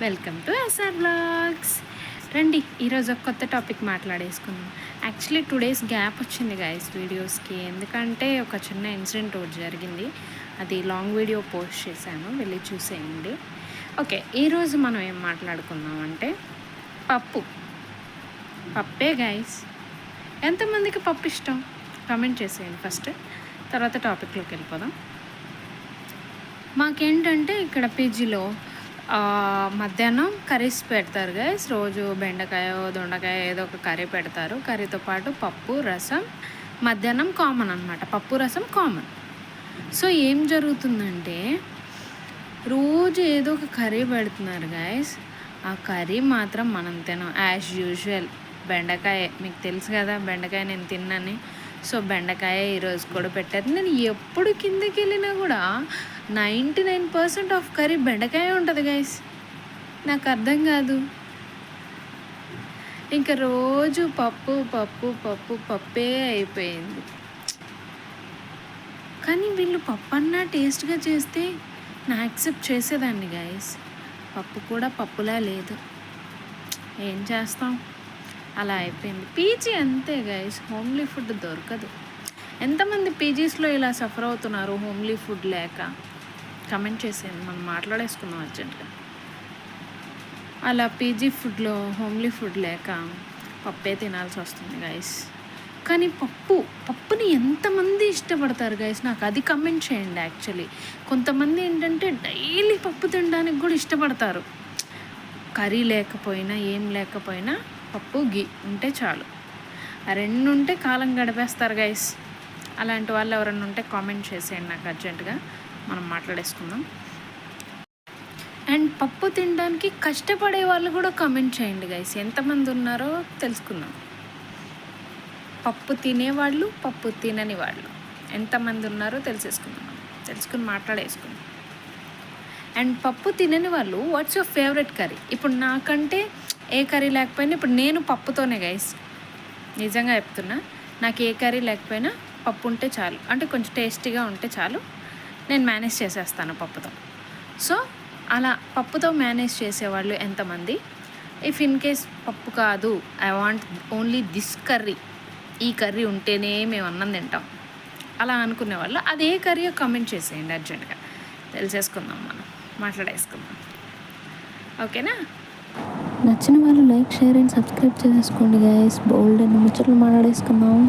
Welcome to SR blogs. రండి, ఈరోజు ఒక కొత్త టాపిక్ మాట్లాడేసుకుందాం. యాక్చువల్లీ 2 days గ్యాప్ వచ్చింది గైస్ వీడియోస్కి, ఎందుకంటే ఒక చిన్న ఇన్సిడెంట్ ఒకటి జరిగింది. అది లాంగ్ వీడియో పోస్ట్ చేశాను, వెళ్ళి చూసేయండి. ఓకే, ఈరోజు మనం ఏం మాట్లాడుకుందాం అంటే పప్పే గైస్. ఎంతమందికి పప్పు ఇష్టం కామెంట్ చేసేయండి ఫస్ట్, తర్వాత టాపిక్లోకి వెళ్ళిపోదాం. మాకేంటంటే ఇక్కడ పీజీలో మధ్యాహ్నం కర్రీస్ పెడతారు గైస్. రోజు బెండకాయ దొండకాయ ఏదో ఒక కర్రీ పెడతారు. కర్రీతో పాటు పప్పు రసం మధ్యాహ్నం కామన్ అనమాట. పప్పు రసం కామన్. సో ఏం జరుగుతుందంటే రోజు ఏదో ఒక కర్రీ పెడుతున్నారు గైస్. ఆ కర్రీ మాత్రం మనం తినం. యాజ్ యూజువల్ బెండకాయ, మీకు తెలుసు కదా బెండకాయ నేను తిన్నాను. సో బెండకాయ ఈరోజు కూడా పెట్టారు. నేను ఎప్పుడు కిందకి వెళ్ళినా కూడా 99% ఆఫ్ కర్రీ బెండకాయ ఉంటుంది గైస్. నాకు అర్థం కాదు. ఇంకా రోజు పప్పే అయిపోయింది. కానీ వీళ్ళు పప్పు అన్నా టేస్ట్గా చేస్తే నా యాక్సెప్ట్ చేసేదాన్ని గైస్. పప్పు కూడా పప్పులా లేదు. ఏం చేస్తాం, అలా అయిపోయింది. పీజీ అంతే గైస్, హోమ్లీ ఫుడ్ దొరకదు. ఎంతమంది పీజీస్లో ఇలా సఫర్ అవుతున్నారు హోమ్లీ ఫుడ్ లేక? కమెంట్ చేసేయండి, మనం మాట్లాడేసుకుందాం అర్జెంట్గా. అలా పీజీ ఫుడ్లో హోమ్లీ ఫుడ్ లేక పప్పే తినాల్సి వస్తుంది గైస్. కానీ పప్పుని ఎంతమంది ఇష్టపడతారు గైస్? నాకు అది కమెంట్ చేయండి. యాక్చువల్లీ కొంతమంది ఏంటంటే డైలీ పప్పు తినడానికి కూడా ఇష్టపడతారు. కర్రీ లేకపోయినా ఏం లేకపోయినా పప్పు ఉంటే చాలు. ఆ రెండు ఉంటే కాలం గడిపేస్తారు గైస్. అలాంటి వాళ్ళు ఎవరైనా ఉంటే కామెంట్ చేసేయండి నాకు అర్జెంటుగా, మనం మాట్లాడేసుకుందాం. అండ్ పప్పు తినడానికి కష్టపడే వాళ్ళు కూడా కామెంట్ చేయండి గైస్. ఎంతమంది ఉన్నారో తెలుసుకుందాం. పప్పు తినేవాళ్ళు, పప్పు తినని వాళ్ళు ఎంతమంది ఉన్నారో తెలుసుకుని మాట్లాడేసుకుందాం. అండ్ పప్పు తినని వాళ్ళు వాట్స్ యువర్ ఫేవరెట్ కర్రీ? ఇప్పుడు నాకంటే ఏ కర్రీ లేకపోయినా, ఇప్పుడు నేను పప్పుతోనే గైస్, నిజంగా చెప్తున్నా. నాకు ఏ కర్రీ లేకపోయినా పప్పు ఉంటే చాలు, అంటే కొంచెం టేస్టీగా ఉంటే చాలు, నేను మేనేజ్ చేసేస్తాను పప్పుతో. సో అలా పప్పుతో మేనేజ్ చేసేవాళ్ళు ఎంతమంది? ఇఫ్ ఇన్ కేస్ పప్పు కాదు, I want only this curry, ఈ కర్రీ ఉంటేనే మేము అన్నం తింటాం అలా అనుకునే వాళ్ళు అదే కర్రీ కామెంట్ చేసేయండి అర్జెంట్గా. తెలిసేసుకుందాం, మనం మాట్లాడేసుకుందాం. ఓకేనా? నచ్చిన వాళ్ళు లైక్, షేర్ అండ్ సబ్స్క్రైబ్ చేసుకోండి గైస్. బోల్డ్ అండ్ ముచ్చట్లు మాట్లాడేసుకుందాం.